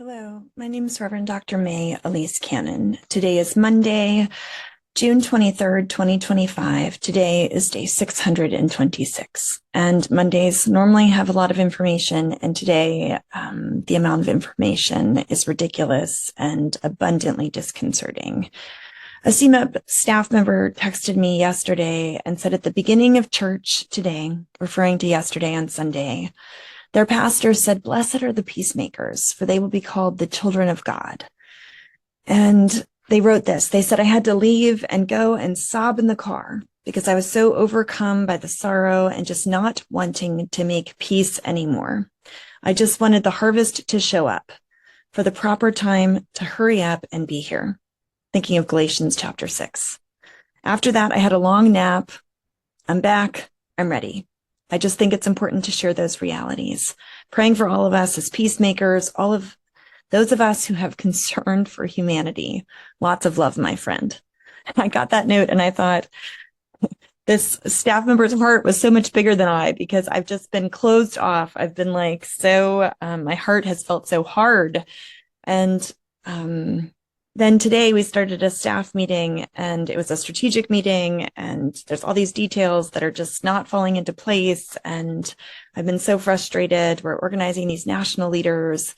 Hello, my name is Reverend Dr. May Elise Cannon. Today is Monday, June 23rd, 2025. Today is day 626. And Mondays normally have a lot of information, and today the amount of information is ridiculous and abundantly disconcerting. A CMEP staff member texted me yesterday and said at the beginning of church today, referring to yesterday on Sunday, their pastor said, "Blessed are the peacemakers, for they will be called the children of God." And they wrote this. They said, "I had to leave and go and sob in the car because I was so overcome by the sorrow and just not wanting to make peace anymore. I just wanted the harvest to show up, for the proper time to hurry up and be here." Thinking of Galatians chapter 6. After that, I had a long nap. I'm back. I'm ready. I just think it's important to share those realities. Praying for all of us as peacemakers, all of those of us who have concern for humanity. Lots of love, my friend. And I got that note and I thought, this staff member's heart was so much bigger than I, because I've just been closed off. I've been like, my heart has felt so hard. And then today we started a staff meeting, and it was a strategic meeting, and there's all these details that are just not falling into place. And I've been so frustrated. We're organizing these national leaders,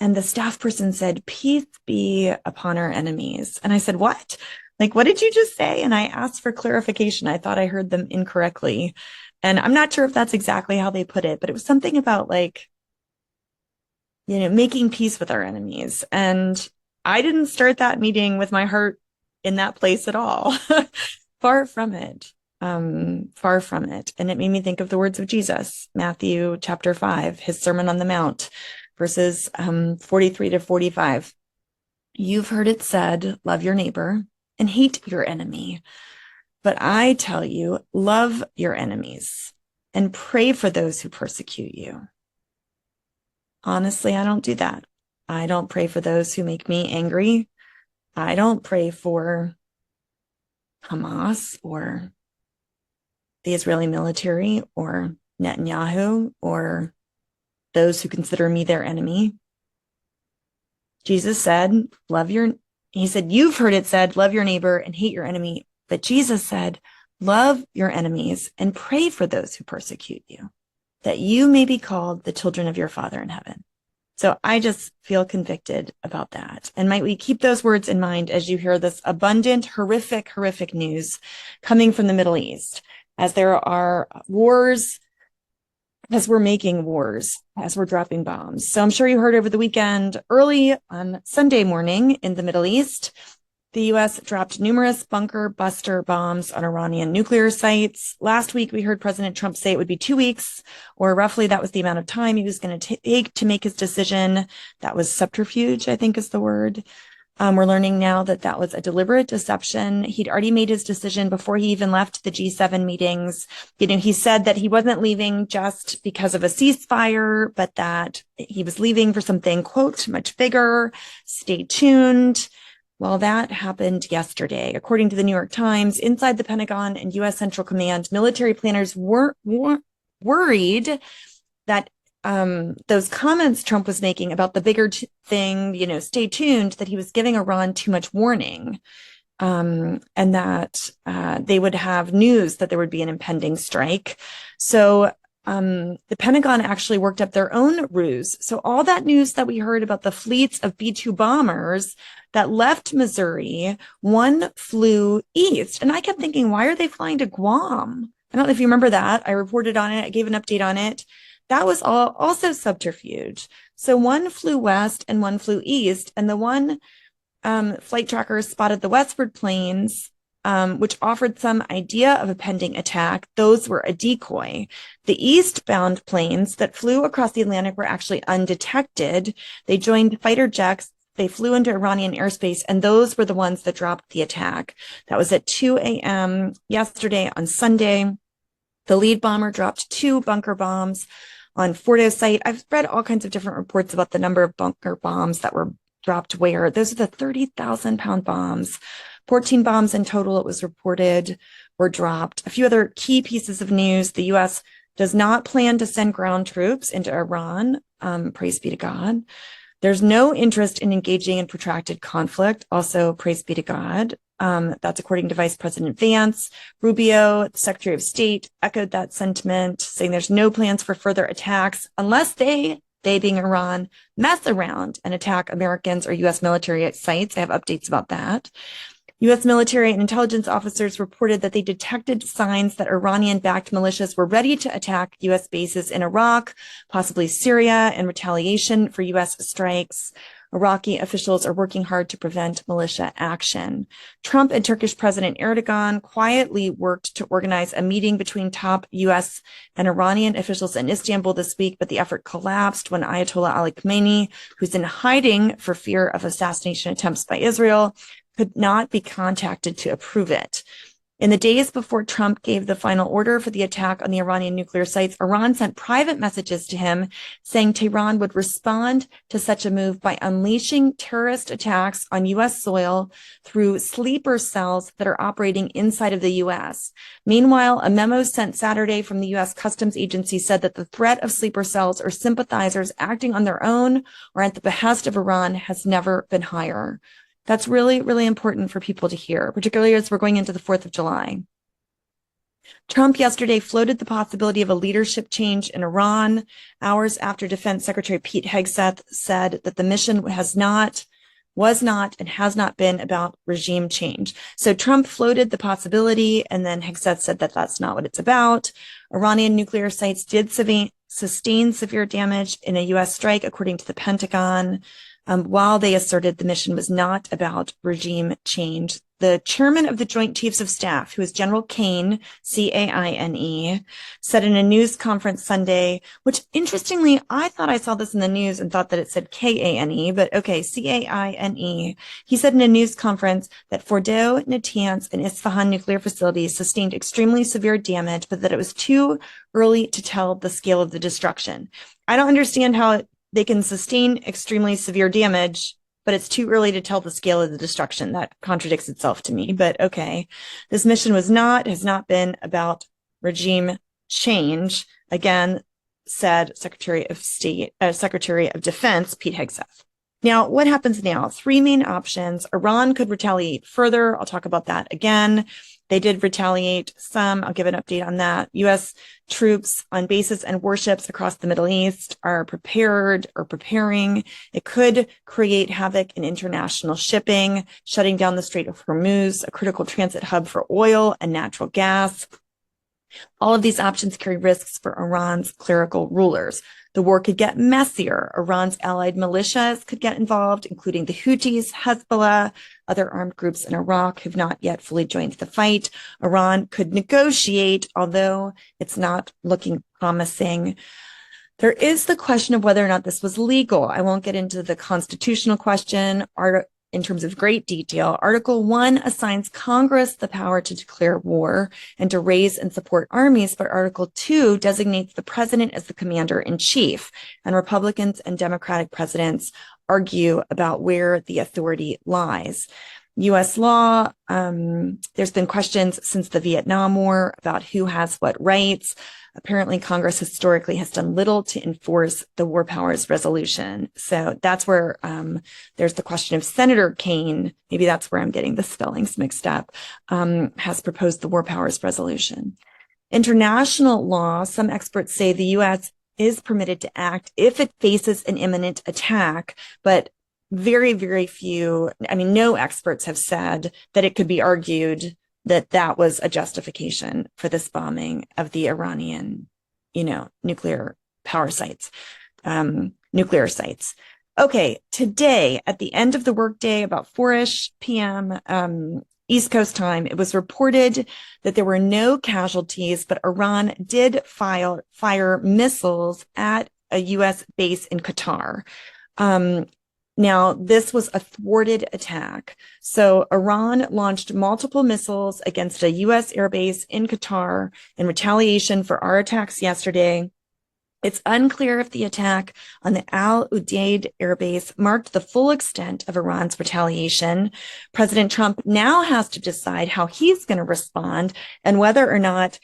and the staff person said, "Peace be upon our enemies." And I said, "What? Like, what did you just say?" And I asked for clarification. I thought I heard them incorrectly. And I'm not sure if that's exactly how they put it, but it was something about making peace with our enemies. And I didn't start that meeting with my heart in that place at all. Far from it. Far from it. And it made me think of the words of Jesus, Matthew chapter 5, his Sermon on the Mount, verses 43 to 45. "You've heard it said, love your neighbor and hate your enemy. But I tell you, love your enemies and pray for those who persecute you." Honestly, I don't do that. I don't pray for those who make me angry. I don't pray for Hamas or the Israeli military or Netanyahu or those who consider me their enemy. Jesus said, "You've heard it said, love your neighbor and hate your enemy." But Jesus said, "Love your enemies and pray for those who persecute you, that you may be called the children of your Father in heaven." So I just feel convicted about that. And might we keep those words in mind as you hear this abundant, horrific news coming from the Middle East, as there are wars, as we're making wars, as we're dropping bombs. So I'm sure you heard over the weekend, early on Sunday morning in the Middle East, the U.S. dropped numerous bunker buster bombs on Iranian nuclear sites. Last week, we heard President Trump say it would be 2 weeks, or roughly that was the amount of time he was going to take to make his decision. That was subterfuge, I think is the word. We're learning now that that was a deliberate deception. He'd already made his decision before he even left the G7 meetings. He said that he wasn't leaving just because of a ceasefire, but that he was leaving for something, quote, much bigger. Stay tuned. Well, that happened yesterday. According to the New York Times, inside the Pentagon and U.S. Central Command, military planners were worried that those comments Trump was making about the bigger thing, stay tuned, that he was giving Iran too much warning, and that they would have news that there would be an impending strike. So the Pentagon actually worked up their own ruse. So all that news that we heard about the fleets of B-2 bombers that left Missouri, one flew east. And I kept thinking, why are they flying to Guam? I don't know if you remember that. I reported on it. I gave an update on it. That was also subterfuge. So one flew west and one flew east. And the one flight tracker spotted the westward planes, which offered some idea of a pending attack. Those were a decoy. The eastbound planes that flew across the Atlantic were actually undetected. They joined fighter jets. They flew into Iranian airspace, and those were the ones that dropped the attack. That was at 2 a.m. yesterday on Sunday. The lead bomber dropped 2 bunker bombs on Fordo site. I've read all kinds of different reports about the number of bunker bombs that were dropped where. Those are the 30,000-pound bombs. 14 bombs in total, it was reported, were dropped. A few other key pieces of news. The U.S. does not plan to send ground troops into Iran. Praise be to God. There's no interest in engaging in protracted conflict. Also, praise be to God. That's according to Vice President Vance. Rubio, the Secretary of State, echoed that sentiment, saying there's no plans for further attacks unless they being Iran, mess around and attack Americans or U.S. military sites. I have updates about that. U.S. military and intelligence officers reported that they detected signs that Iranian-backed militias were ready to attack U.S. bases in Iraq, possibly Syria, in retaliation for U.S. strikes. Iraqi officials are working hard to prevent militia action. Trump and Turkish President Erdogan quietly worked to organize a meeting between top U.S. and Iranian officials in Istanbul this week, but the effort collapsed when Ayatollah Ali Khamenei, who's in hiding for fear of assassination attempts by Israel, could not be contacted to approve it. In the days before Trump gave the final order for the attack on the Iranian nuclear sites, Iran sent private messages to him saying Tehran would respond to such a move by unleashing terrorist attacks on U.S. soil through sleeper cells that are operating inside of the U.S. Meanwhile, a memo sent Saturday from the U.S. Customs Agency said that the threat of sleeper cells or sympathizers acting on their own or at the behest of Iran has never been higher. That's really, really important for people to hear, particularly as we're going into the 4th of July. Trump yesterday floated the possibility of a leadership change in Iran, hours after Defense Secretary Pete Hegseth said that the mission was not, and has not been about regime change. So Trump floated the possibility, and then Hegseth said that that's not what it's about. Iranian nuclear sites did sustain severe damage in a U.S. strike, according to the Pentagon. While they asserted the mission was not about regime change. The chairman of the Joint Chiefs of Staff, who is General Kane, C-A-I-N-E, said in a news conference Sunday, which interestingly, I thought I saw this in the news and thought that it said K-A-N-E, but okay, C-A-I-N-E. He said in a news conference that Fordow, Natanz, and Isfahan nuclear facilities sustained extremely severe damage, but that it was too early to tell the scale of the destruction. I don't understand how they can sustain extremely severe damage, but it's too early to tell the scale of the destruction. That contradicts itself to me, but okay. This mission has not been about regime change, again, said Secretary of Defense Pete Hegseth. Now, what happens now? 3 main options. Iran could retaliate further. I'll talk about that again. They did retaliate some. I'll give an update on that. U.S. troops on bases and warships across the Middle East are preparing. It could create havoc in international shipping, shutting down the Strait of Hormuz, a critical transit hub for oil and natural gas. All of these options carry risks for Iran's clerical rulers. The war could get messier. Iran's allied militias could get involved, including the Houthis, Hezbollah, other armed groups in Iraq who've not yet fully joined the fight. Iran could negotiate, although it's not looking promising. There is the question of whether or not this was legal. I won't get into the constitutional question in terms of great detail. Article 1 assigns Congress the power to declare war and to raise and support armies, but Article 2 designates the president as the commander-in-chief, and Republicans and Democratic presidents argue about where the authority lies. U.S. law, there's been questions since the Vietnam War about who has what rights. Apparently, Congress historically has done little to enforce the War Powers Resolution. So that's where there's the question of Senator Kane, maybe that's where I'm getting the spellings mixed up, has proposed the War Powers Resolution. International law, some experts say the U.S. is permitted to act if it faces an imminent attack, but very, very few, no experts have said that it could be argued that that was a justification for this bombing of the Iranian, nuclear power sites, nuclear sites. Okay, today at the end of the workday, about 4-ish p.m. East Coast time, it was reported that there were no casualties, but Iran did fire missiles at a U.S. base in Qatar. Now, this was a thwarted attack. So Iran launched multiple missiles against a U.S. airbase in Qatar in retaliation for our attacks yesterday. It's unclear if the attack on the Al Udeid airbase marked the full extent of Iran's retaliation. President Trump now has to decide how he's going to respond and whether or not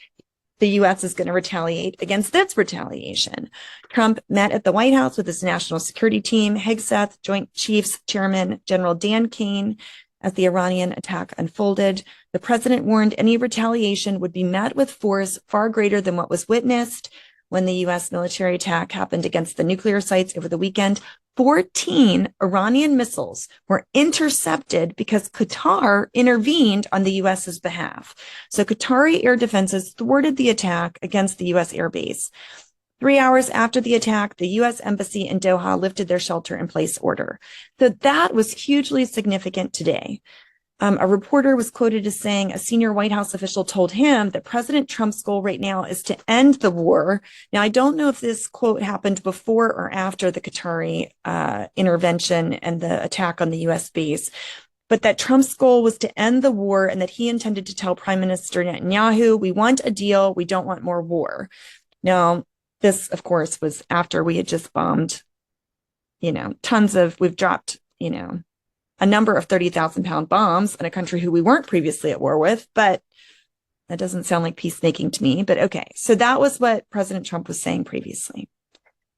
the U.S. is going to retaliate against its retaliation. Trump met at the White House with his national security team, Hegseth, Joint Chiefs Chairman General Dan Kane, as the Iranian attack unfolded. The president warned any retaliation would be met with force far greater than what was witnessed when the U.S. military attack happened against the nuclear sites over the weekend. 14 Iranian missiles were intercepted because Qatar intervened on the U.S.'s behalf. So Qatari air defenses thwarted the attack against the U.S. airbase. 3 hours after the attack, the U.S. Embassy in Doha lifted their shelter-in-place order. So that was hugely significant today. A reporter was quoted as saying a senior White House official told him that President Trump's goal right now is to end the war. Now, I don't know if this quote happened before or after the Qatari intervention and the attack on the U.S. base, but that Trump's goal was to end the war and that he intended to tell Prime Minister Netanyahu, we want a deal, we don't want more war. Now, this, of course, was after we had just bombed, we've dropped, a number of 30,000-pound bombs in a country who we weren't previously at war with, but that doesn't sound like peacemaking to me. But okay, so that was what President Trump was saying previously.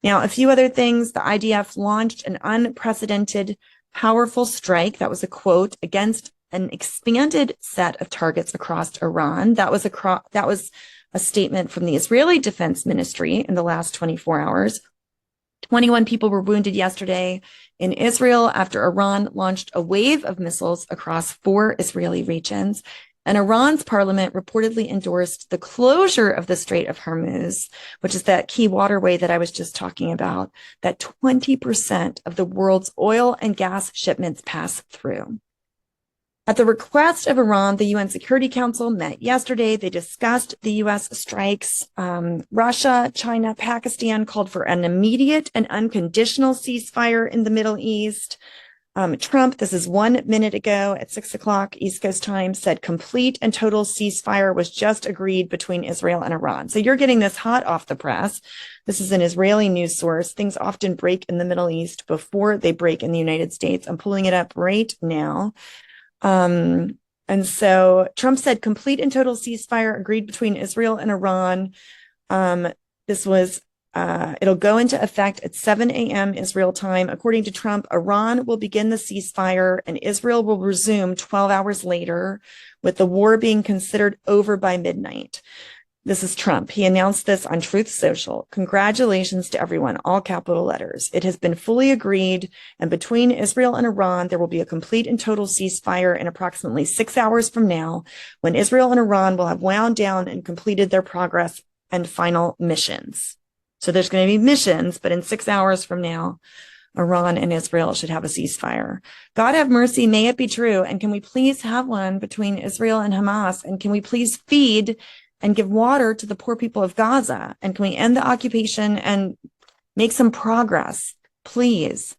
Now, a few other things. The IDF launched an unprecedented, powerful strike. That was a quote against an expanded set of targets across Iran. That was a statement from the Israeli Defense Ministry in the last 24 hours. 21 people were wounded yesterday in Israel after Iran launched a wave of missiles across 4 Israeli regions. And Iran's parliament reportedly endorsed the closure of the Strait of Hormuz, which is that key waterway that I was just talking about, that 20% of the world's oil and gas shipments pass through. At the request of Iran, the UN Security Council met yesterday. They discussed the U.S. strikes. Russia, China, Pakistan called for an immediate and unconditional ceasefire in the Middle East. Trump, this is 1 minute ago at 6 o'clock East Coast time, said complete and total ceasefire was just agreed between Israel and Iran. So you're getting this hot off the press. This is an Israeli news source. Things often break in the Middle East before they break in the United States. I'm pulling it up right now. And so Trump said complete and total ceasefire agreed between Israel and Iran. It'll go into effect at 7 a.m. Israel time. According to Trump, Iran will begin the ceasefire and Israel will resume 12 hours later, with the war being considered over by midnight. This is Trump. He announced this on Truth Social. Congratulations to everyone, all capital letters. It has been fully agreed, and between Israel and Iran, there will be a complete and total ceasefire in approximately 6 hours from now, when Israel and Iran will have wound down and completed their progress and final missions. So there's going to be missions, but in 6 hours from now, Iran and Israel should have a ceasefire. God have mercy, may it be true. And can we please have one between Israel and Hamas? And can we please feed and give water to the poor people of Gaza? And can we end the occupation and make some progress, please?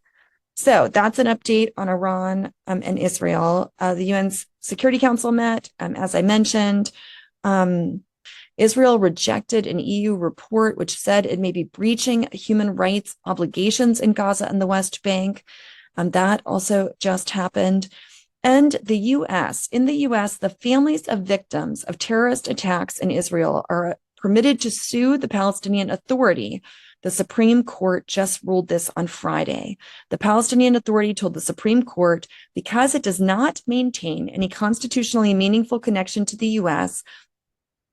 So that's an update on Iran and Israel. The UN's Security Council met, as I mentioned. Israel rejected an EU report which said it may be breaching human rights obligations in Gaza and the West Bank. That also just happened. And in the U.S., the families of victims of terrorist attacks in Israel are permitted to sue the Palestinian Authority. The Supreme Court just ruled this on Friday. The Palestinian Authority told the Supreme Court, because it does not maintain any constitutionally meaningful connection to the U.S.,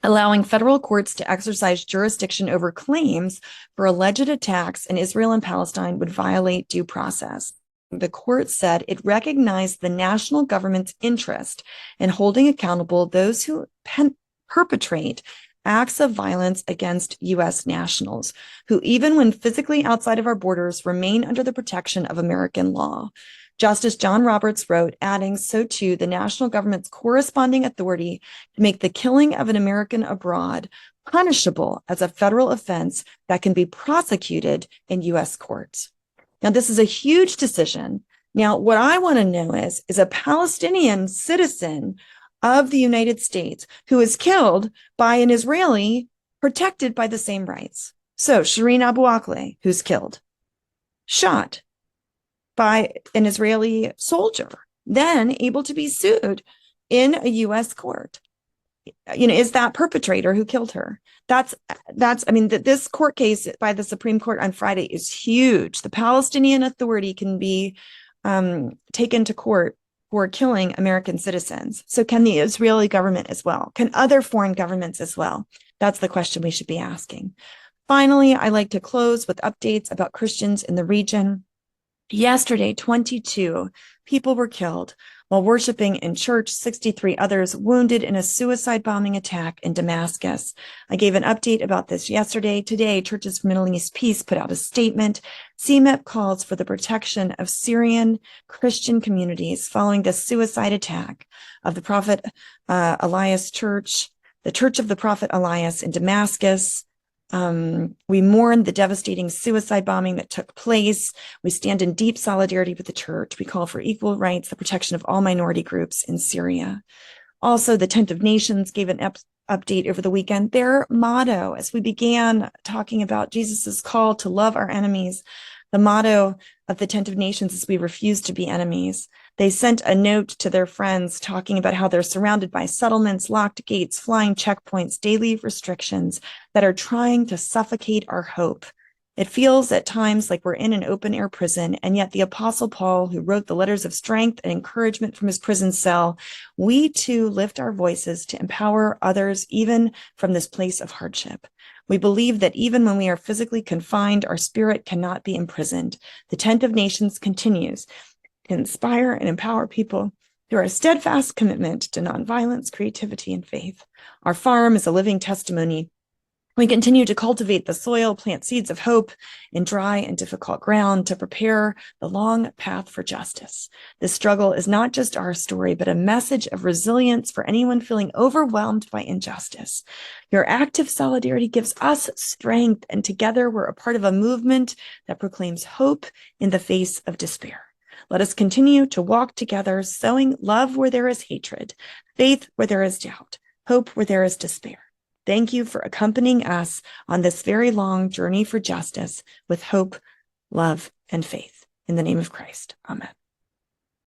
allowing federal courts to exercise jurisdiction over claims for alleged attacks in Israel and Palestine would violate due process. The court said it recognized the national government's interest in holding accountable those who perpetrate acts of violence against U.S. nationals, who, even when physically outside of our borders, remain under the protection of American law. Justice John Roberts wrote, adding, so too, the national government's corresponding authority to make the killing of an American abroad punishable as a federal offense that can be prosecuted in U.S. courts. Now, this is a huge decision. Now, what I want to know is a Palestinian citizen of the United States who is killed by an Israeli protected by the same rights. So Shireen Abu Akleh, who's killed, shot by an Israeli soldier, then able to be sued in a U.S. court. is that perpetrator who killed her. I mean, this court case by the Supreme Court on Friday is huge. The Palestinian Authority can be taken to court for killing American citizens. So can the Israeli government as well? Can other foreign governments as well? That's the question we should be asking. Finally, I like to close with updates about Christians in the region. Yesterday, 22 people were killed while worshiping in church, 63 others wounded in a suicide bombing attack in Damascus. I gave an update about this yesterday. Today, Churches for Middle East Peace put out a statement. CMEP calls for the protection of Syrian Christian communities following the suicide attack of the Prophet Elias Church, the Church of the Prophet Elias in Damascus. We mourn the devastating suicide bombing that took place. We stand in deep solidarity with the church. We call for equal rights, the protection of all minority groups in Syria. Also, the Tent of Nations gave an update over the weekend. Their motto, as we began talking about Jesus's call to love our enemies, the motto of the Tent of Nations is we refuse to be enemies. They sent a note to their friends talking about how they're surrounded by settlements, locked gates, flying checkpoints, daily restrictions that are trying to suffocate our hope. It feels at times like we're in an open-air prison, and yet the Apostle Paul, who wrote the letters of strength and encouragement from his prison cell, we too lift our voices to empower others even from this place of hardship. We believe that even when we are physically confined, our spirit cannot be imprisoned. The Tent of Nations continues to inspire and empower people through our steadfast commitment to nonviolence, creativity, and faith. Our farm is a living testimony. We continue to cultivate the soil, plant seeds of hope in dry and difficult ground to prepare the long path for justice. This struggle is not just our story, but a message of resilience for anyone feeling overwhelmed by injustice. Your active solidarity gives us strength, and together we're a part of a movement that proclaims hope in the face of despair. Let us continue to walk together, sowing love where there is hatred, faith where there is doubt, hope where there is despair. Thank you for accompanying us on this very long journey for justice with hope, love, and faith. In the name of Christ, amen.